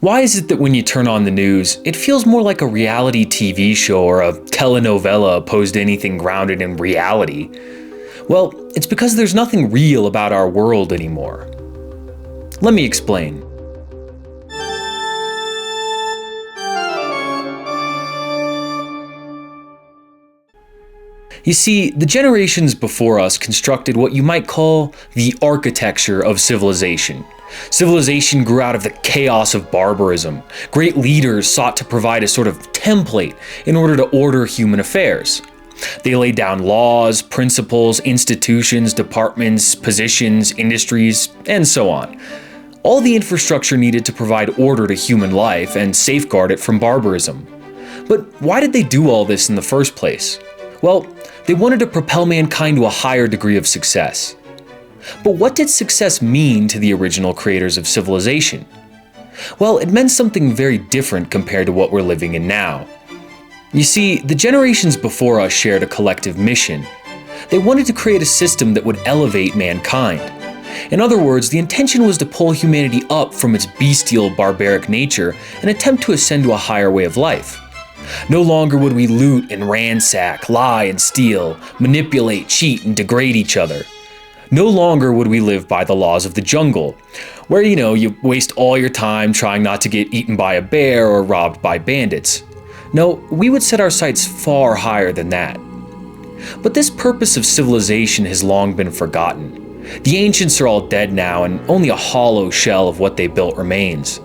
Why is it that when you turn on the news, it feels more like a reality TV show or a telenovela opposed to anything grounded in reality? Well, it's because there's nothing real about our world anymore. Let me explain. You see, the generations before us constructed what you might call the architecture of civilization. Civilization grew out of the chaos of barbarism. Great leaders sought to provide a sort of template in order to order human affairs. They laid down laws, principles, institutions, departments, positions, industries, and so on. All the infrastructure needed to provide order to human life and safeguard it from barbarism. But why did they do all this in the first place? Well, they wanted to propel mankind to a higher degree of success. But what did success mean to the original creators of civilization? Well, it meant something very different compared to what we're living in now. You see, the generations before us shared a collective mission. They wanted to create a system that would elevate mankind. In other words, the intention was to pull humanity up from its bestial, barbaric nature and attempt to ascend to a higher way of life. No longer would we loot and ransack, lie and steal, manipulate, cheat, and degrade each other. No longer would we live by the laws of the jungle, where you waste all your time trying not to get eaten by a bear or robbed by bandits. No, we would set our sights far higher than that. But this purpose of civilization has long been forgotten. The ancients are all dead now, and only a hollow shell of what they built remains.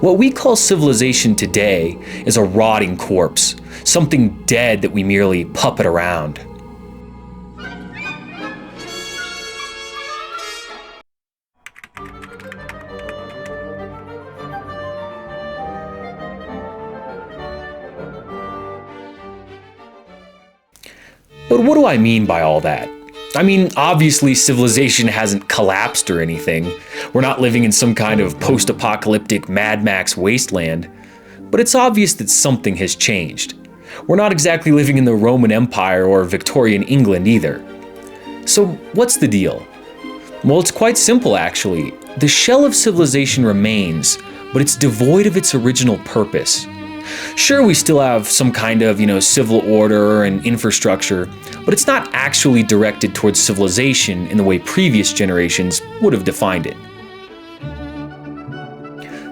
What we call civilization today is a rotting corpse, something dead that we merely puppet around. But what do I mean by all that? I mean, obviously civilization hasn't collapsed or anything. We're not living in some kind of post-apocalyptic Mad Max wasteland. But it's obvious that something has changed. We're not exactly living in the Roman Empire or Victorian England either. So what's the deal? Well, it's quite simple actually. The shell of civilization remains, but it's devoid of its original purpose. Sure, we still have some kind of, civil order and infrastructure, but it's not actually directed towards civilization in the way previous generations would have defined it.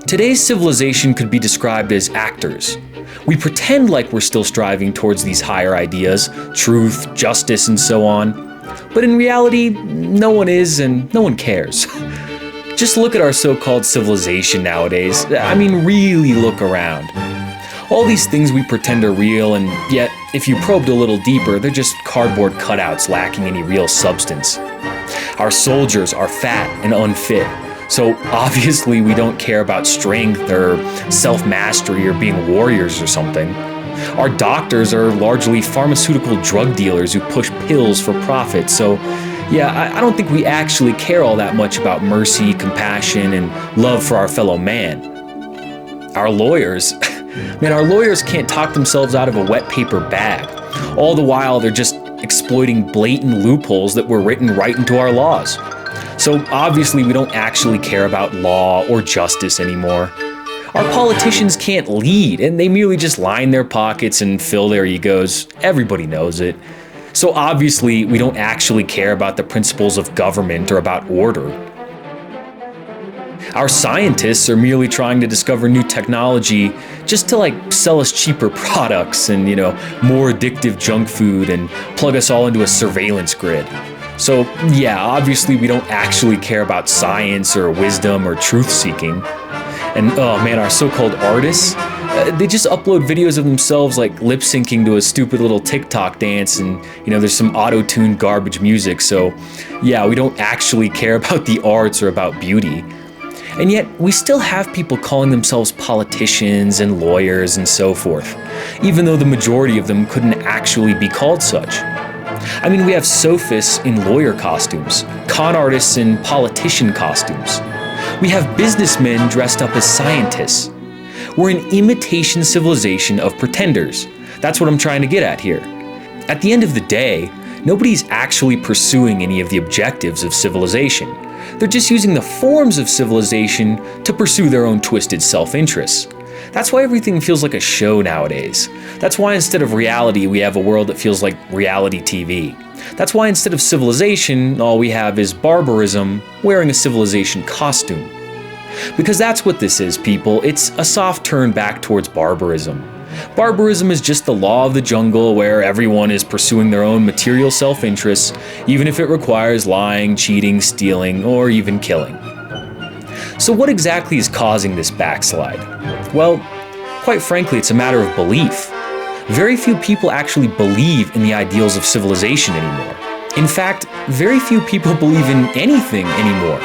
Today's civilization could be described as actors. We pretend like we're still striving towards these higher ideas, truth, justice, and so on, but in reality, no one is and no one cares. Just look at our so-called civilization nowadays. I mean, really look around. All these things we pretend are real, and yet, if you probed a little deeper, they're just cardboard cutouts lacking any real substance. Our soldiers are fat and unfit, so obviously we don't care about strength or self-mastery or being warriors or something. Our doctors are largely pharmaceutical drug dealers who push pills for profit, so yeah, I don't think we actually care all that much about mercy, compassion, and love for our fellow man. Our lawyers can't talk themselves out of a wet paper bag. All the while, they're just exploiting blatant loopholes that were written right into our laws. So obviously, we don't actually care about law or justice anymore. Our politicians can't lead, and they merely just line their pockets and fill their egos. Everybody knows it. So obviously, we don't actually care about the principles of government or about order. Our scientists are merely trying to discover new technology just to sell us cheaper products and, more addictive junk food and plug us all into a surveillance grid. So yeah, obviously we don't actually care about science or wisdom or truth seeking. And oh man, our so-called artists, they just upload videos of themselves lip syncing to a stupid little TikTok dance, and there's some auto-tuned garbage music. So yeah, we don't actually care about the arts or about beauty. And yet, we still have people calling themselves politicians and lawyers and so forth, even though the majority of them couldn't actually be called such. I mean, we have sophists in lawyer costumes, con artists in politician costumes. We have businessmen dressed up as scientists. We're an imitation civilization of pretenders. That's what I'm trying to get at here. At the end of the day, Nobody's actually pursuing any of the objectives of civilization. They're just using the forms of civilization to pursue their own twisted self-interests. That's why everything feels like a show nowadays. That's why instead of reality, we have a world that feels like reality TV. That's why instead of civilization, all we have is barbarism wearing a civilization costume. Because that's what this is, people. It's a soft turn back towards barbarism. Barbarism is just the law of the jungle where everyone is pursuing their own material self-interests, even if it requires lying, cheating, stealing, or even killing. So what exactly is causing this backslide? Well, quite frankly, it's a matter of belief. Very few people actually believe in the ideals of civilization anymore. In fact, very few people believe in anything anymore.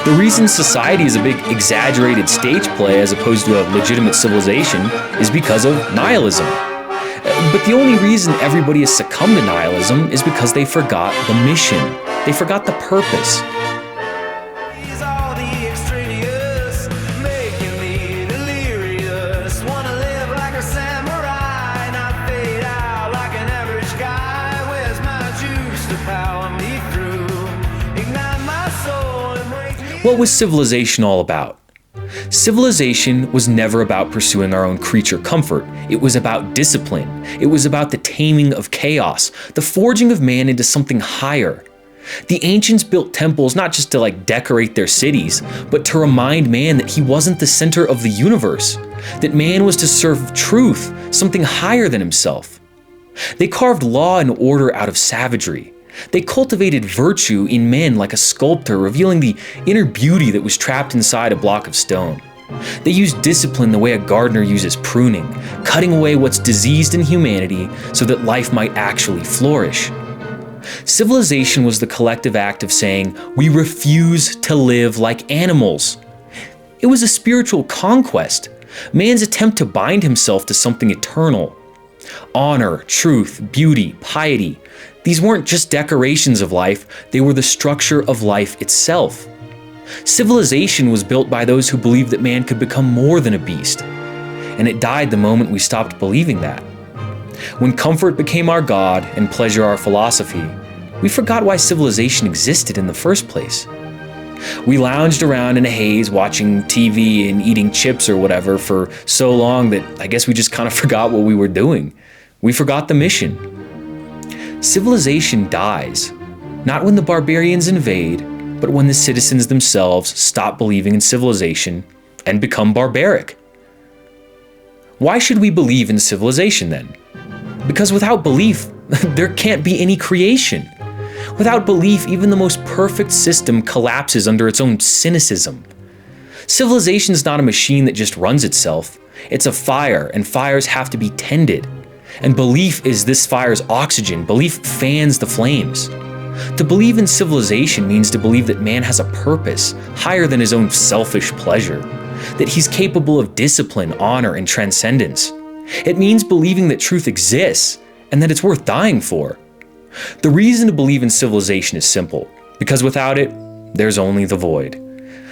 The reason society is a big exaggerated stage play as opposed to a legitimate civilization is because of nihilism. But the only reason everybody has succumbed to nihilism is because they forgot the mission. They forgot the purpose. What was civilization all about? Civilization was never about pursuing our own creature comfort. It was about discipline. It was about the taming of chaos, the forging of man into something higher. The ancients built temples not just to decorate their cities, but to remind man that he wasn't the center of the universe, that man was to serve truth, something higher than himself. They carved law and order out of savagery. They cultivated virtue in men like a sculptor, revealing the inner beauty that was trapped inside a block of stone. They used discipline the way a gardener uses pruning, cutting away what's diseased in humanity so that life might actually flourish. Civilization was the collective act of saying, we refuse to live like animals. It was a spiritual conquest, man's attempt to bind himself to something eternal. Honor, truth, beauty, piety. These weren't just decorations of life, they were the structure of life itself. Civilization was built by those who believed that man could become more than a beast. And it died the moment we stopped believing that. When comfort became our god and pleasure our philosophy, we forgot why civilization existed in the first place. We lounged around in a haze watching TV and eating chips or whatever for so long that I guess we just kind of forgot what we were doing. We forgot the mission. Civilization dies, not when the barbarians invade, but when the citizens themselves stop believing in civilization and become barbaric. Why should we believe in civilization then? Because without belief, there can't be any creation. Without belief, even the most perfect system collapses under its own cynicism. Civilization is not a machine that just runs itself. It's a fire, and fires have to be tended. And belief is this fire's oxygen. Belief fans the flames. To believe in civilization means to believe that man has a purpose higher than his own selfish pleasure, that he's capable of discipline, honor, and transcendence. It means believing that truth exists and that it's worth dying for. The reason to believe in civilization is simple, because without it, there's only the void.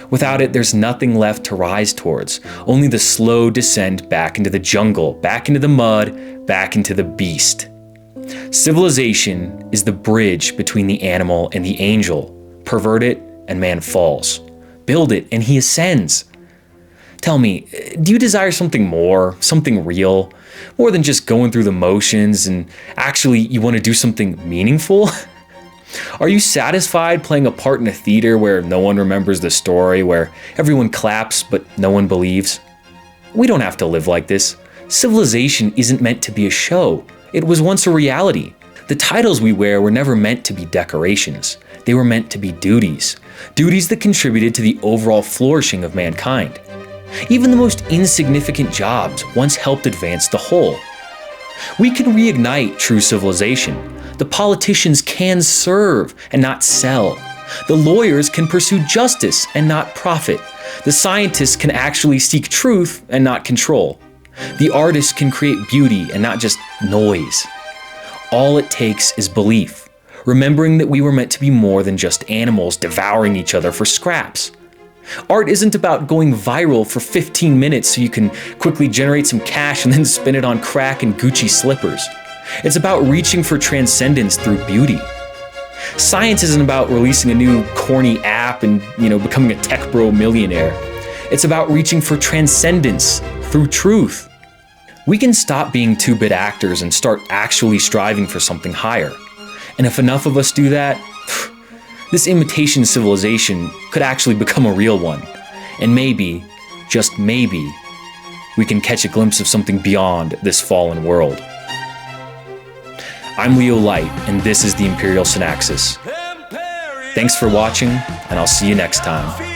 Without it, there's nothing left to rise towards, only the slow descent back into the jungle, back into the mud, back into the beast. Civilization is the bridge between the animal and the angel. Pervert it, and man falls. Build it, and he ascends. Tell me, do you desire something more, something real, more than just going through the motions, and actually you want to do something meaningful? Are you satisfied playing a part in a theater where no one remembers the story, where everyone claps but no one believes? We don't have to live like this. Civilization isn't meant to be a show. It was once a reality. The titles we wear were never meant to be decorations. They were meant to be duties. Duties that contributed to the overall flourishing of mankind. Even the most insignificant jobs once helped advance the whole. We can reignite true civilization. The politicians can serve and not sell. The lawyers can pursue justice and not profit. The scientists can actually seek truth and not control. The artists can create beauty and not just noise. All it takes is belief, remembering that we were meant to be more than just animals devouring each other for scraps. Art isn't about going viral for 15 minutes so you can quickly generate some cash and then spend it on crack and Gucci slippers. It's about reaching for transcendence through beauty. Science isn't about releasing a new corny app and, becoming a tech bro millionaire. It's about reaching for transcendence through truth. We can stop being 2-bit actors and start actually striving for something higher. And if enough of us do that, this imitation civilization could actually become a real one. And maybe, just maybe, we can catch a glimpse of something beyond this fallen world. I'm Leo Light, and this is the Imperial Synaxis. Thanks for watching, and I'll see you next time.